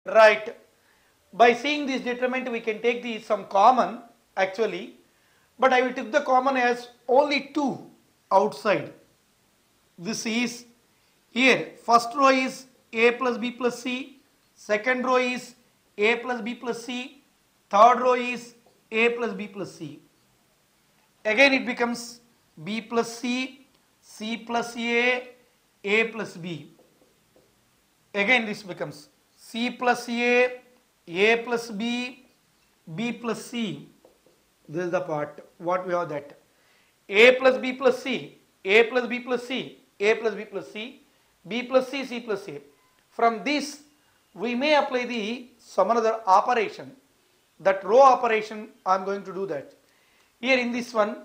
Right. By seeing this determinant, we can take the some common actually, but I will take the common as only 2 outside. This is here. First row is a plus b plus c. Second row is a plus b plus c. Third row is a plus b plus c. Again it becomes b plus c plus a plus b. Again this becomes c plus a plus b plus c. This is the part what we have that. A plus b plus c, a plus b plus c, a plus b plus c, b plus c plus a. From this we may apply the some another operation. That row operation I am going to do that. Here in this one,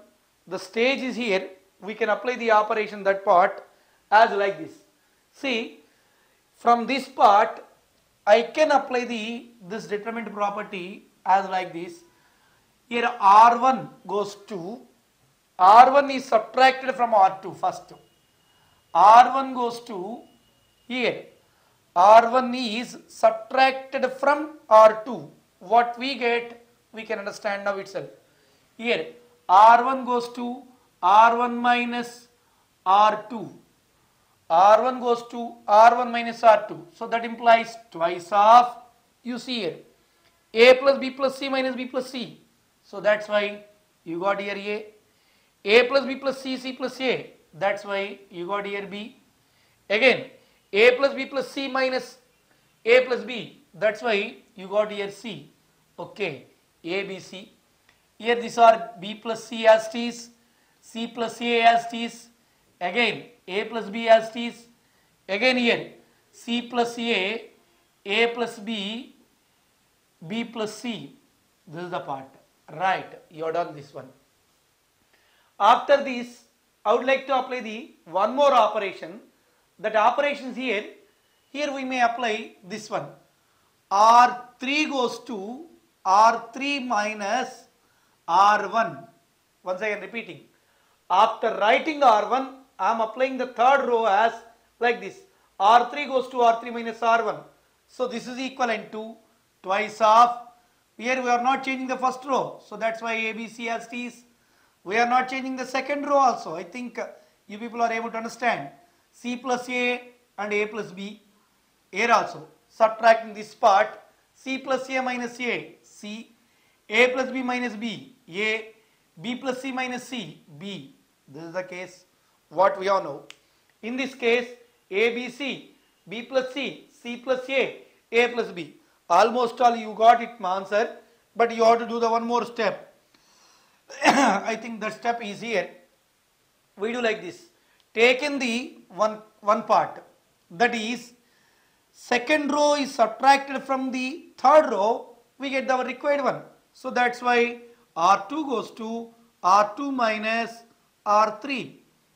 the stage is here. We can apply the operation that part as like this. See, from this part, I can apply this determinant property as like this. Here R1 goes to, R1 is subtracted from R2 first. R1 goes to here. R1 is subtracted from R2. What we get, we can understand now itself. Here R1 goes to R1 minus R2. R1 goes to R1 minus R2. So that implies twice of, you see here, a plus b plus c minus b plus c. So that's why you got here a plus b plus c plus a. That's why you got here b. Again, a plus b plus c minus a plus b. That's why you got here c. Okay, a, b, c. Here these are b plus c as it is, c plus a as it is. Again, a plus b as it is. Again here, c plus a plus b, b plus c. This is the part. Right, you have done this one. After this, I would like to apply the one more operation. That operation is here. Here we may apply this one. R3 goes to R3 minus R1. Once again repeating. After writing R1, I am applying the third row as like this. R3 goes to R3 minus R1. So this is equivalent to twice of. Here we are not changing the first row. So that's why ABC as it is. We are not changing the second row also. I think you people are able to understand. C plus A and A plus B. Here also. Subtracting this part. C plus A minus A. C. A plus B minus B. A. B plus C minus C. B. This is the case. What we all know. In this case, A, B, C. B plus C. C plus A plus B. Almost all you got it my answer. But you have to do the one more step. I think the step is here. We do like this. Taken the one part. That is, second row is subtracted from the third row. We get the required one. So that's why R2 goes to R2 minus R3.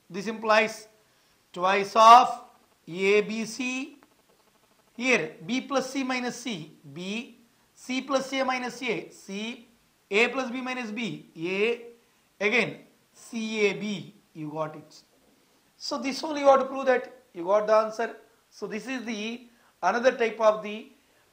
This implies twice of ABC. Here B plus C minus C. B. C plus A minus A. C. A plus B minus B. A. Again CAB. You got it. So this only you have to prove that you got the answer. So this is the another type of the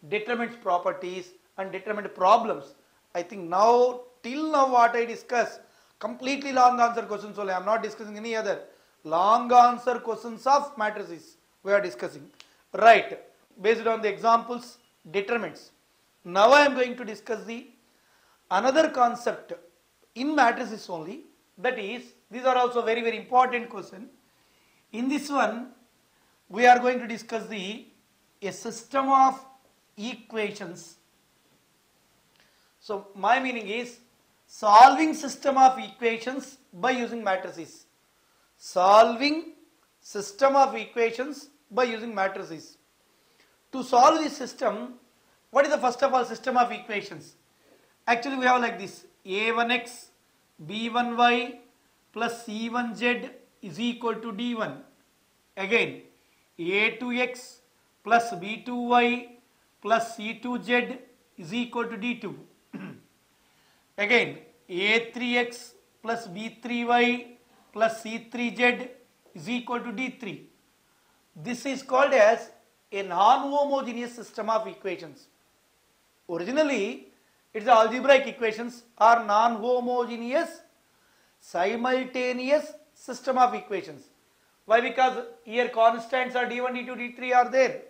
determinant properties and determinant problems. I think now till now what I discuss completely long answer questions only. I am not discussing any other long answer questions of matrices we are discussing. Right. Based on the examples, determinants. Now I am going to discuss the another concept in matrices only. That is, these are also very important question. In this one, we are going to discuss a system of equations. So my meaning is solving system of equations by using matrices. Solving system of equations by using matrices. To solve this system, what is the first of all system of equations? Actually we have like this. A1x, B1y plus C1z is equal to D1. Again, A2x plus B2y plus C2z is equal to D2. Again, A3x plus B3y plus C3z is equal to D3. This is called as a non-homogeneous system of equations. Originally, it's algebraic equations or non-homogeneous simultaneous system of equations. Why? Because here constants are d1, d2, d3 are there.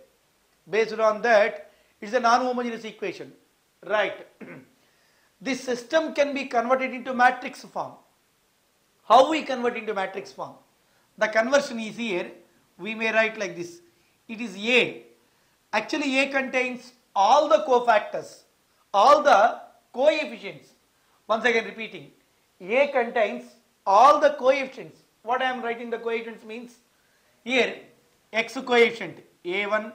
Based on that, it's a non-homogeneous equation. Right. This system can be converted into matrix form. How we convert into matrix form? The conversion is here. We may write like this. It is A. Actually, A contains all the cofactors, all the coefficients. Once again repeating. A contains all the coefficients. What I am writing the coefficients means? Here, x coefficient A1,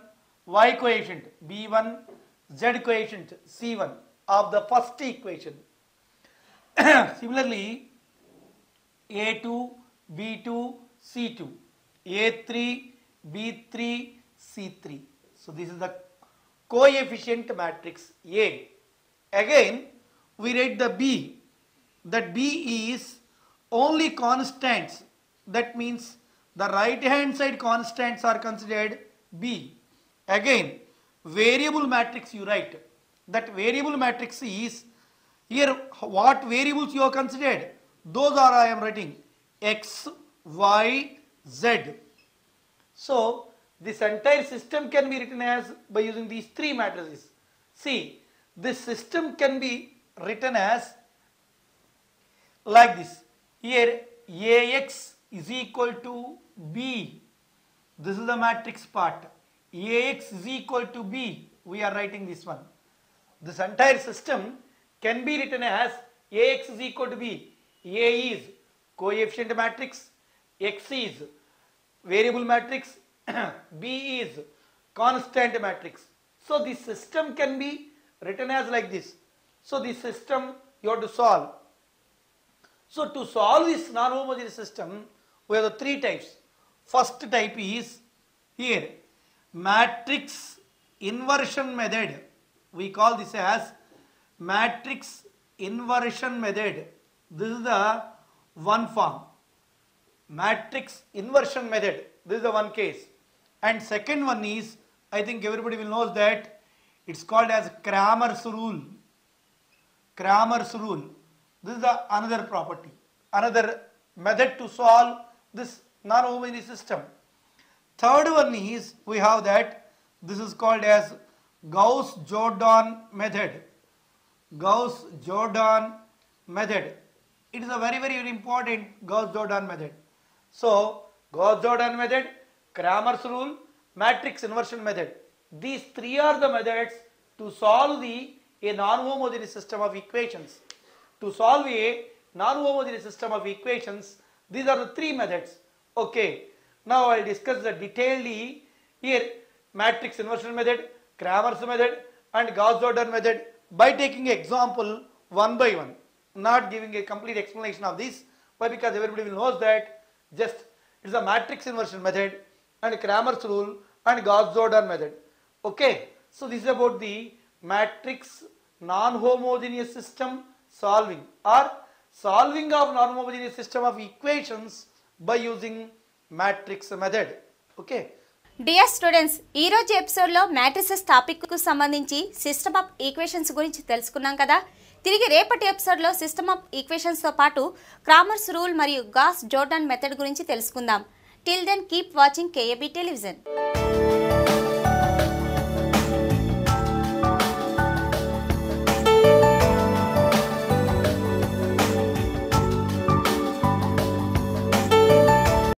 y coefficient B1, z coefficient C1 of the first equation. Similarly, A2, B2, C2, A3, B3, C3. So this is the coefficient matrix A. Again, we write the B. That B is only constants. That means the right hand side constants are considered B. Again, variable matrix you write. That variable matrix is here what variables you have considered. Those are I am writing x, y, z. So this entire system can be written as by using these three matrices. See, this system can be written as like this. Here Ax is equal to B. This is the matrix part. Ax is equal to B. We are writing this one. This entire system can be written as Ax is equal to B. A is coefficient matrix, X is variable matrix, B is constant matrix. So this system can be written as like this. So this system you have to solve. So to solve this non-homogeneous system, we have the three types. First type is here matrix inversion method. We call this as matrix inversion method. This is the one form. Matrix inversion method. This is the one case. And second one is, I think everybody will know that it's called as Cramer's rule. Cramer's rule. This is the another property, another method to solve this non-homogeneous system. Third one is, we have that this is called as Gauss-Jordan method. Gauss-Jordan method. It is a very, very important Gauss-Jordan method. So Gauss-Jordan method, Cramer's rule, matrix inversion method. These three are the methods to solve a non-homogeneous system of equations. To solve a non-homogeneous system of equations, these are the three methods. Okay. Now I will discuss the detailedly here matrix inversion method, Cramer's method and Gauss-Jordan method by taking example one by one. Not giving a complete explanation of this. Why? Because everybody will know that just it's a matrix inversion method and Cramer's rule and Gauss-Jordan method. Okay. So this is about the matrix non-homogeneous system solving or solving of non-homogeneous system of equations by using matrix method. Okay. Dear students, ఈ రోజు ఎపిసోడ్లో matrices topic సంబంధించి system of equations గురించి తెలుసుకున్నాం కదా. తిరిగి రేపటి ఎపిసోడ్లో సిస్టమ్ ఆఫ్ ఈక్వేషన్స్తో పాటు క్రామర్స్ రూల్ మరియు గాస్ జోర్డాన్ మెథడ్ గురించి తెలుసుకుందాం. Till then keep watching KAB television.